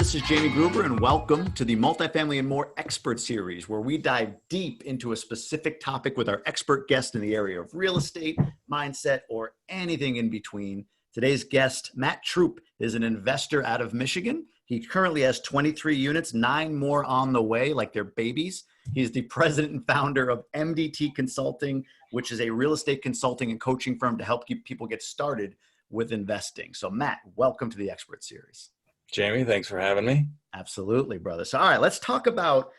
this is Jamie Gruber, and welcome to the Multifamily and More Expert Series, where we dive deep into a specific topic with our expert guest in the area of real estate, mindset, or anything in between. Today's guest, Matt Throop, is an investor out of Michigan. He currently has 23 units, 9 more on the way, like they're babies. He's the president and founder of MDT Consulting, which is a real estate consulting and coaching firm to help people get started with investing. So Matt, welcome to the Expert Series. Jamie, thanks for having me. Absolutely, brother. So, all right, let's talk about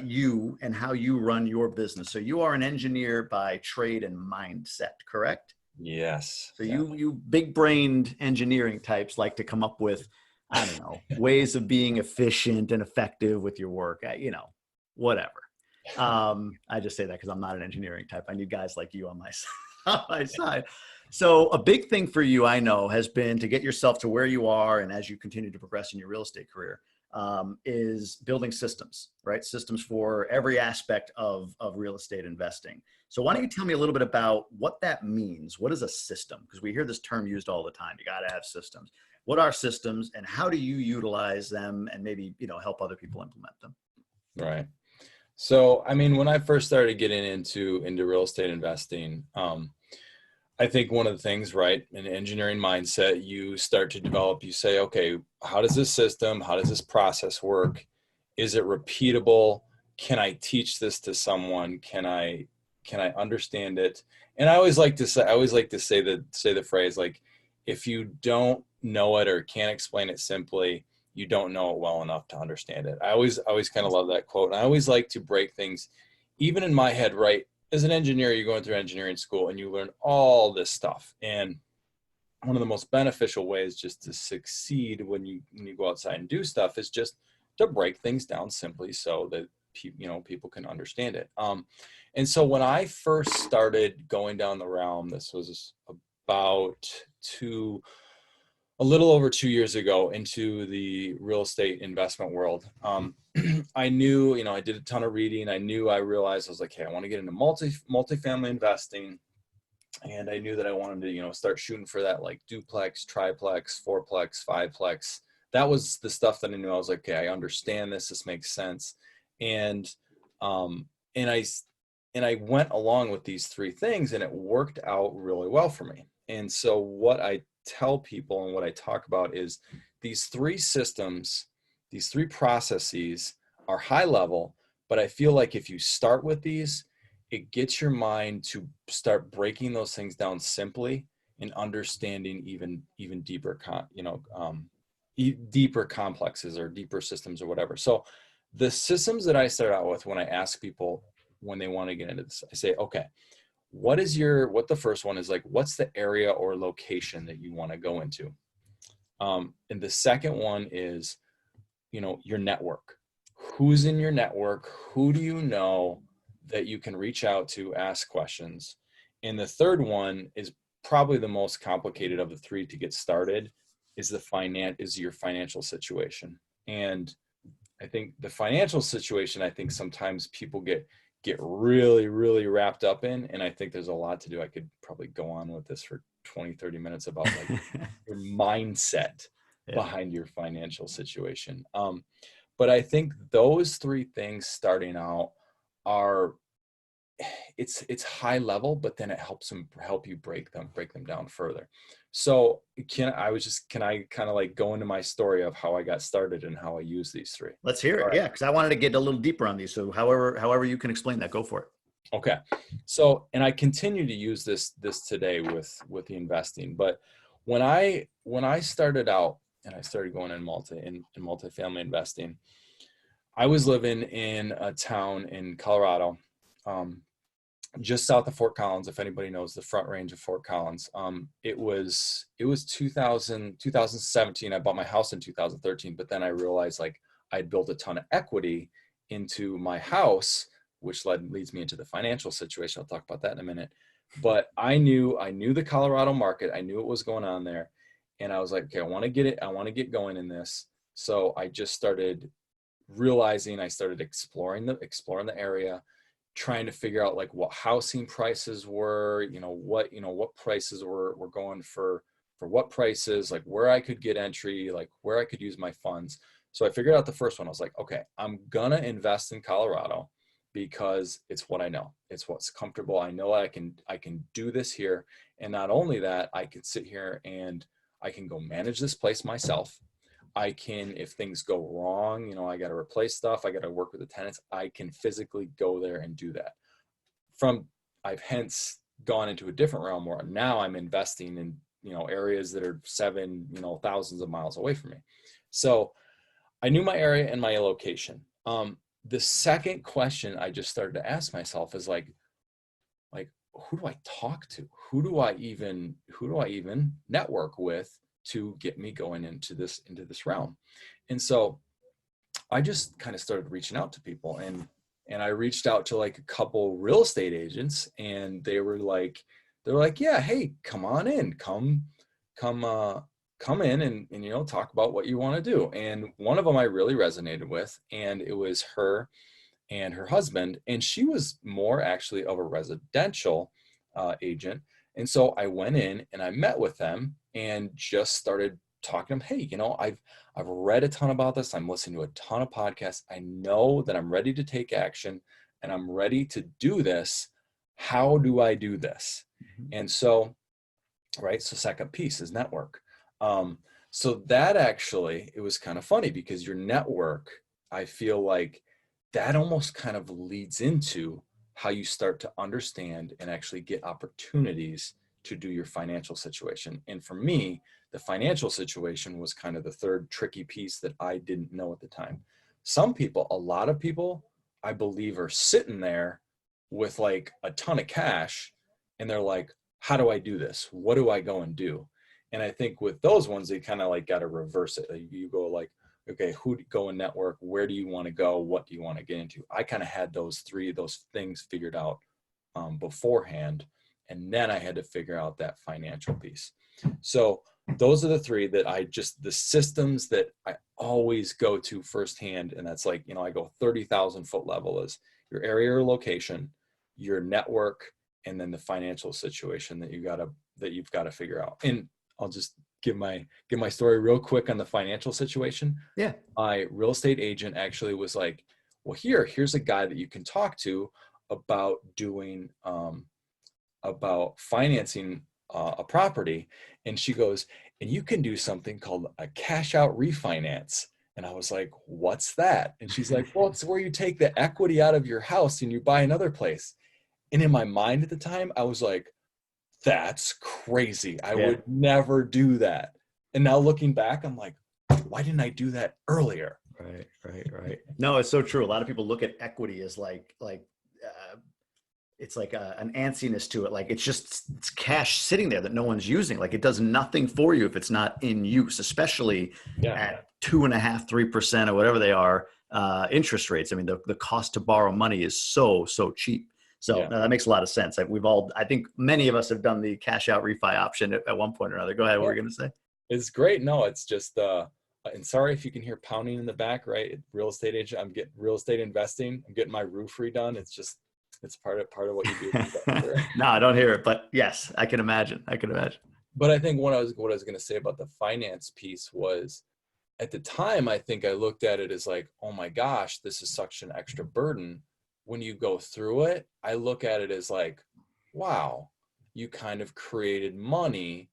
you and how you run your business. So you are an engineer by trade and mindset, correct? Yes. So you big-brained engineering types like to come up with, I don't know, ways of being efficient and effective with your work, whatever. I just say that because I'm not an engineering type. I need guys like you on my side. So a big thing for you, I know, has been to get yourself to where you are, and as you continue to progress in your real estate career, is building systems, right? Systems for every aspect of real estate investing. So why don't you tell me a little bit about what that means? What is a system? Because we hear this term used all the time. You got to have systems. What are systems, and how do you utilize them and maybe, help other people implement them? Right. So, when I first started getting into real estate investing, I think one of the things, right, in engineering mindset, you start to develop, you say, okay, how does this system, how does this process work? Is it repeatable? Can I teach this to someone? Can I understand it? And I always like to say the phrase, like, if you don't know it or can't explain it simply, you don't know it well enough to understand it. I always kind of love that quote. And I always like to break things, even in my head, right? As an engineer, you're going through engineering school and you learn all this stuff. And one of the most beneficial ways just to succeed when you go outside and do stuff is just to break things down simply so that people can understand it. And so when I first started going down the realm, this was about a little over 2 years ago, into the real estate investment world. I knew, I did a ton of reading. I realized I was like, hey, I want to get into multifamily investing. And I knew that I wanted to, start shooting for that, like duplex, triplex, fourplex, fiveplex. That was the stuff that I knew. I was like, okay, I understand this. This makes sense. And I went along with these 3 things, and it worked out really well for me. And so what I tell people and what I talk about is these 3 systems, these 3 processes are high level, but I feel like if you start with these, it gets your mind to start breaking those things down simply and understanding even deeper, deeper complexes or deeper systems or whatever. So the systems that I start out with, when I ask people when they want to get into this, I say, okay, what the first one is, like, what's the area or location that you want to go into? And the second one is, your network. Who's in your network? Who do you know that you can reach out to, ask questions? And the third one is probably the most complicated of the 3 to get started, is your financial situation. And I think the financial situation, sometimes people get really, really wrapped up in, and I think there's a lot to do. I could probably go on with this for 20-30 minutes about like your mindset behind your financial situation. But I think those 3 things starting out are, it's high level, but then it help you break them down further. So can I kind of like go into my story of how I got started and how I use these 3? Let's hear it. Right. Yeah, because I wanted to get a little deeper on these. So however you can explain that, go for it. Okay. So, and I continue to use this today with the investing, but when I started out and I started going in multifamily investing, I was living in a town in Colorado, just south of Fort Collins. If anybody knows the Front Range of Fort Collins, it was 2017. I bought my house in 2013, but then I realized, like, I'd built a ton of equity into my house, which leads me into the financial situation. I'll talk about that in a minute. But I knew the Colorado market. I knew what was going on there. And I was like, okay, I want to get going in this. So I just started realizing, I started exploring the area, trying to figure out like what housing prices were, what prices were going for what prices, like where I could get entry, like where I could use my funds. So I figured out the first one. I was like, okay, I'm gonna invest in Colorado because it's what I know. It's what's comfortable. I know I can do this here. And not only that, I can sit here and I can go manage this place myself. I can, if things go wrong, you know, I got to replace stuff, I got to work with the tenants, I can physically go there and do that. I've hence gone into a different realm where now I'm investing in, you know, areas that are thousands of miles away from me. So I knew my area and my location. The second question I just started to ask myself is like, who do I talk to? Who do I even network with to get me going into this realm? And so I just kind of started reaching out to people, and I reached out to like a couple real estate agents, and they were like, yeah, hey, come on in, come in and you know, talk about what you want to do. And one of them I really resonated with, and it was her and her husband, and she was more actually of a residential agent. And so I went in and I met with them and just started talking to them. Hey, you know, I've read a ton about this. I'm listening to a ton of podcasts. I know that I'm ready to take action and I'm ready to do this. How do I do this? Mm-hmm. And so, right, so second piece is network. So that actually, it was kind of funny because your network, I feel like that almost kind of leads into how you start to understand and actually get opportunities to do your financial situation. And for me, the financial situation was kind of the third tricky piece that I didn't know at the time. A lot of people, I believe, are sitting there with like a ton of cash and they're like, how do I do this? What do I go and do? And I think with those ones, they kind of like got to reverse it. You go like, okay, who to go and network? Where do you want to go? What do you want to get into? I kind of had those things figured out beforehand. And then I had to figure out that financial piece. So those are the three that the systems that I always go to firsthand. And that's like, you know, I go 30,000 foot level is your area or location, your network, and then the financial situation that you've got to figure out. And I'll just give my story real quick on the financial situation. Yeah. My real estate agent actually was like, well, here's a guy that you can talk to about doing, about financing a property. And she goes, and you can do something called a cash out refinance. And I was like, what's that? And she's like, well, it's where you take the equity out of your house and you buy another place. And in my mind at the time, I was like, that's crazy. I would never do that. And now looking back, I'm like, why didn't I do that earlier? Right. No, it's so true. A lot of people look at equity as it's like an antsiness to it. Like it's cash sitting there that no one's using. Like it does nothing for you if it's not in use, especially at 2.5%, 3% or whatever they are interest rates. I mean, the cost to borrow money is so cheap. So no, that makes a lot of sense. Like I think many of us have done the cash out refi option at one point or another. Go ahead. What were you going to say? It's great. No, it's just, and sorry if you can hear pounding in the back, right? Real estate agent, I'm getting real estate investing. I'm getting my roof redone. It's part of what you do. No, I don't hear it, but yes, I can imagine. But I think what I was going to say about the finance piece was, at the time, I think I looked at it as like, oh my gosh, this is such an extra burden. When you go through it, I look at it as like, wow, you kind of created money.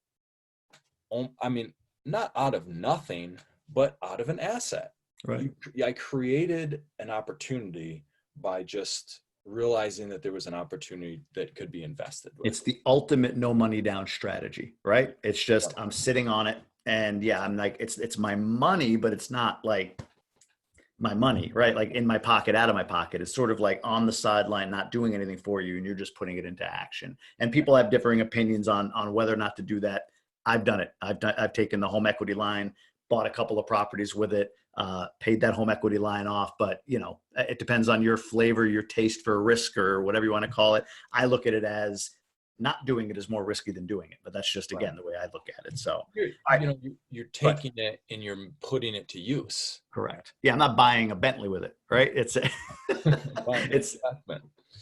I mean, not out of nothing, but out of an asset. Right. I created an opportunity by just realizing that there was an opportunity that could be invested with. It's the ultimate no money down strategy, right? It's just, I'm sitting on it and I'm like, it's my money, but it's not like my money, right? Like in my pocket, out of my pocket. It's sort of like on the sideline, not doing anything for you, and you're just putting it into action. And people have differing opinions on whether or not to do that. I've done it. I've taken the home equity line, bought a couple of properties with it, paid that home equity line off. But you know, it depends on your flavor, your taste for risk, or whatever you want to call it. I look at it as not doing it is more risky than doing it, but that's just again the way I look at it. So you're taking it and you're putting it to use. Correct. Yeah, I'm not buying a Bentley with it, right? It's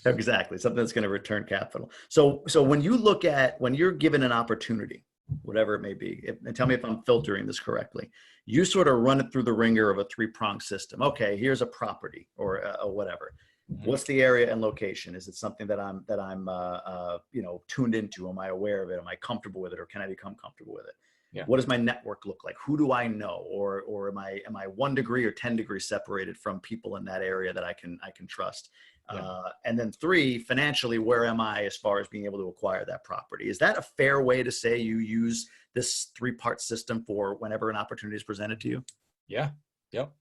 exactly something that's going to return capital. So when you're given an opportunity, whatever it may be. And tell me if I'm filtering this correctly. You sort of run it through the ringer of a three-prong system. Okay, here's a property or whatever. Mhm. What's the area and location? Is it something that I'm tuned into? Am I aware of it? Am I comfortable with it, or can I become comfortable with it? Yeah. What does my network look like? Who do I know? Or am I 1 degree or 10 degrees separated from people in that area that I can trust? Yeah. And then 3, financially, where am I as far as being able to acquire that property? Is that a fair way to say you use this 3-part system for whenever an opportunity is presented to you? Yeah. Yep. I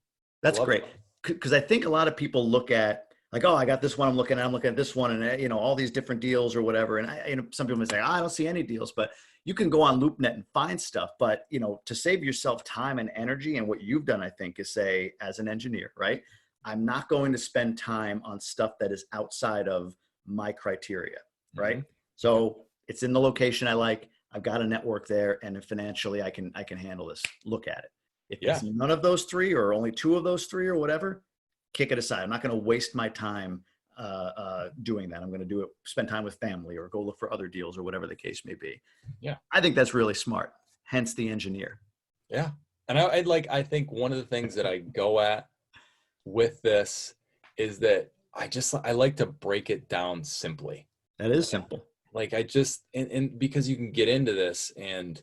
That's love great. it. Because I think a lot of people look at like, oh, I got this one I'm looking at this one, and all these different deals or whatever. And some people may say, I don't see any deals, but you can go on LoopNet and find stuff. But to save yourself time and energy, and what you've done, I think, is say, as an engineer, right? I'm not going to spend time on stuff that is outside of my criteria, right? Mm-hmm. So it's in the location I like. I've got a network there, and financially, I can handle this. Look at it. If Yeah. it's none of those 3 or only 2 of those 3 or whatever, kick it aside. I'm not going to waste my time doing that. I'm going to do it, spend time with family, or go look for other deals, or whatever the case may be. Yeah. I think that's really smart. Hence the engineer. Yeah. And I think one of the things that I go at with this is that I like to break it down simply. That is simple. Like and because you can get into this and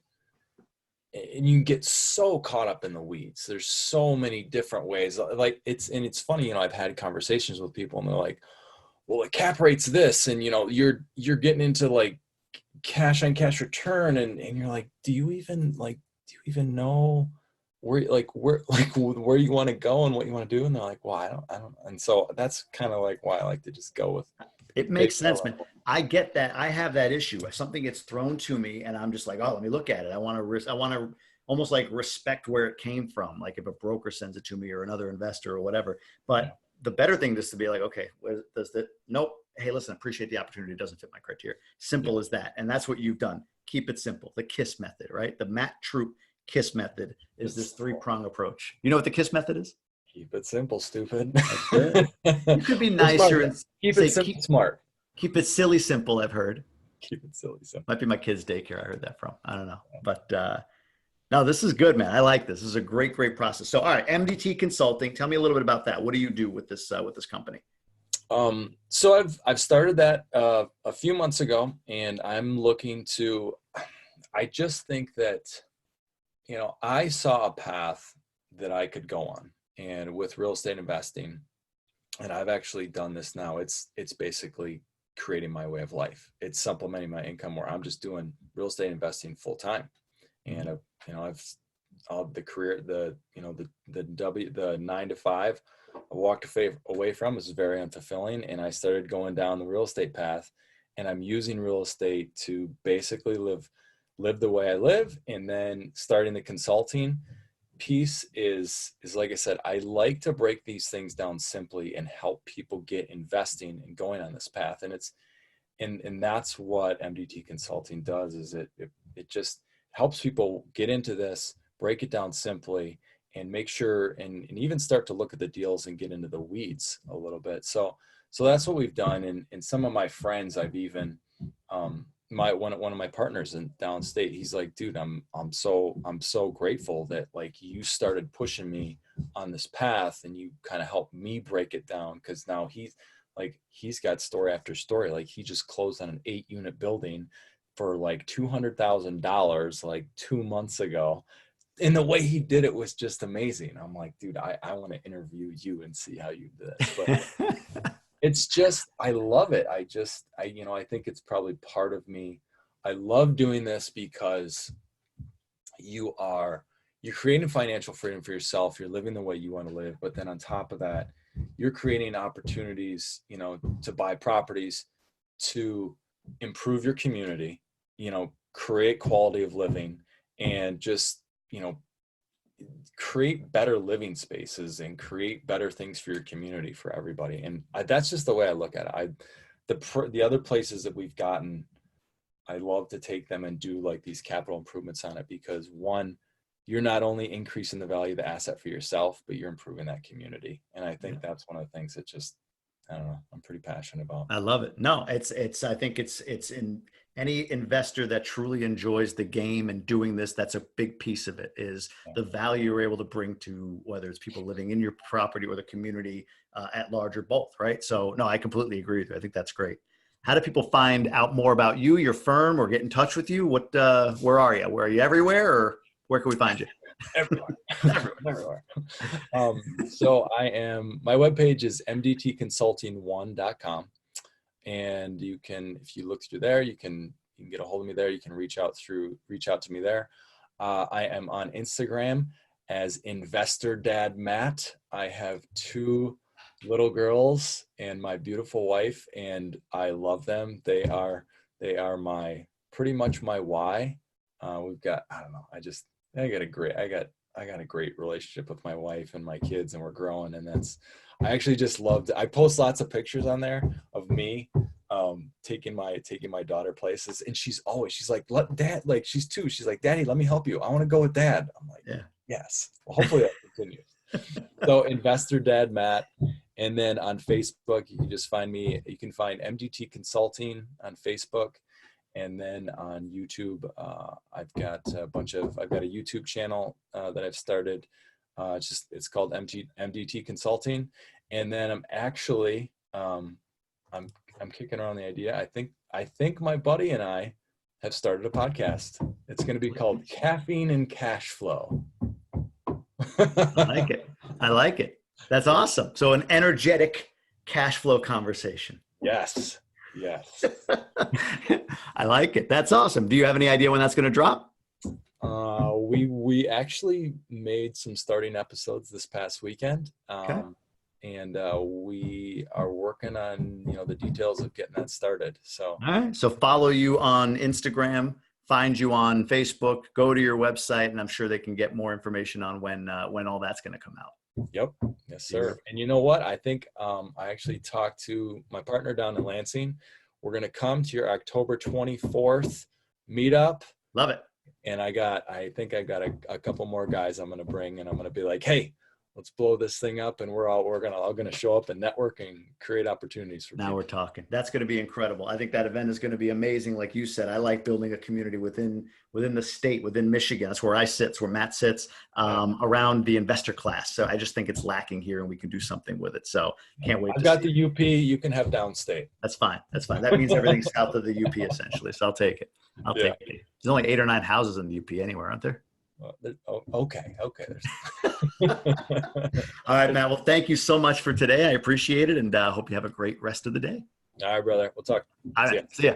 you can get so caught up in the weeds. There's so many different ways. Like it's funny, I've had conversations with people and they're like, well, the cap rate's this, and you're getting into like cash on cash return, and you're like, do you even know where you want to go and what you want to do? And they're like, well, I don't. And so that's kind of like why I like to just go with it. Makes sense, man. I get that. I have that issue. If something gets thrown to me and I'm just like, oh, let me look at it. I want to almost like respect where it came from. Like if a broker sends it to me or another investor or whatever. But the better thing is to be like, okay, where does that? Nope. Hey, listen, appreciate the opportunity. It doesn't fit my criteria. Simple as that. And that's what you've done. Keep it simple. The KISS method, right? The Matt Throop KISS method is this 3-prong approach. You know what the KISS method is? Keep it simple, stupid. That's it. You could be nicer and keep say, it simple, smart. Keep it silly simple, I've heard. Keep it silly simple. Might be my kid's daycare I heard that from. I don't know. But no, this is good, man. I like this. This is a great process. So, all right, MDT Consulting. Tell me a little bit about that. What do you do with this company? So I've started that a few months ago, and I'm looking to. I just think that I saw a path that I could go on, and with real estate investing, and I've actually done this now. It's basically creating my way of life. It's supplementing my income where I'm just doing real estate investing full time, and I've the career the 9 to 5 I walked away from. This is very unfulfilling, and I started going down the real estate path, and I'm using real estate to basically live the way I live. And then starting the consulting piece is like I said, I like to break these things down simply and help people get investing and going on this path. And it's and that's what MDT Consulting does, is it just helps people get into this, break it down simply, and make sure and even start to look at the deals and get into the weeds a little bit. So that's what we've done. And some of my friends, I've even one of my partners in downstate, he's like, dude, I'm so grateful that like you started pushing me on this path and you kind of helped me break it down, because now he's got story after story. Like he just closed on an 8-unit building for like $200,000 like 2 months ago. And the way he did it was just amazing. I'm like, dude, I want to interview you and see how you do this. But it's just, I love it. I think it's probably part of me. I love doing this because you're creating financial freedom for yourself. You're living the way you want to live. But then on top of that, you're creating opportunities, to buy properties, to improve your community, create quality of living, and just, create better living spaces and create better things for your community, for everybody. And that's just the way I look at it. The other places that we've gotten, I love to take them and do like these capital improvements on it, because one, you're not only increasing the value of the asset for yourself, but you're improving that community. And I think that's one of the things that just, I don't know, I'm pretty passionate about. I love it. No, I think it's Any investor that truly enjoys the game and doing this, that's a big piece of it, is the value you're able to bring to whether it's people living in your property or the community at large or both, right? So no, I completely agree with you. I think that's great. How do people find out more about you, your firm, or get in touch with you? Where are you? Where are you, everywhere, or where can we find you? Everywhere. So my webpage is mdtconsulting1.com. And you can, if you look through there, you can get a hold of me there. You can reach out to me there. I am on Instagram as Investor Dad Matt. I have 2 little girls and my beautiful wife, and I love them. They are pretty much my why. We've got, I don't know, I got a great relationship with my wife and my kids, and we're growing. And I actually just loved, I post lots of pictures on there of me taking my daughter places, and she's like, let Dad, like, she's 2, she's like, Daddy, let me help you, I want to go with Dad. I'm like, yeah. Yes, well, hopefully that continues. So Investor Dad Matt. And then on Facebook, you can just find me. You can find MDT Consulting on Facebook. And then on YouTube, I've got a YouTube channel that I've started. It's called MDT Consulting. And then I'm actually, I'm kicking around the idea. I think my buddy and I have started a podcast. It's going to be called Caffeine and Cash Flow. I like it. That's awesome. So an energetic cash flow conversation. Yes. I like it. That's awesome. Do you have any idea when that's going to drop? We actually made some starting episodes this past weekend. Okay. And we are working on, the details of getting that started. So, all right. So follow you on Instagram, find you on Facebook, go to your website, and I'm sure they can get more information on when all that's going to come out. Yep. Yes, sir. And you know what? I think I actually talked to my partner down in Lansing. We're going to come to your October 24th meetup. Love it. And I think I've got a couple more guys I'm going to bring, and I'm going to be like, hey, let's blow this thing up, and we're all going to show up and network and create opportunities for people. Now we're talking. That's going to be incredible. I think that event is going to be amazing. Like you said, I like building a community within the state, within Michigan. That's where I sit. It's where Matt sits, around the investor class. So I just think it's lacking here, and we can do something with it. So can't wait. I've got the UP. You can have downstate. That's fine. That means everything's south of the UP essentially. So I'll take it. Take it. There's only 8 or 9 houses in the UP anywhere, aren't there? Okay. All right, Matt. Well, thank you so much for today. I appreciate it, and hope you have a great rest of the day. All right, brother. We'll talk. All right. See ya.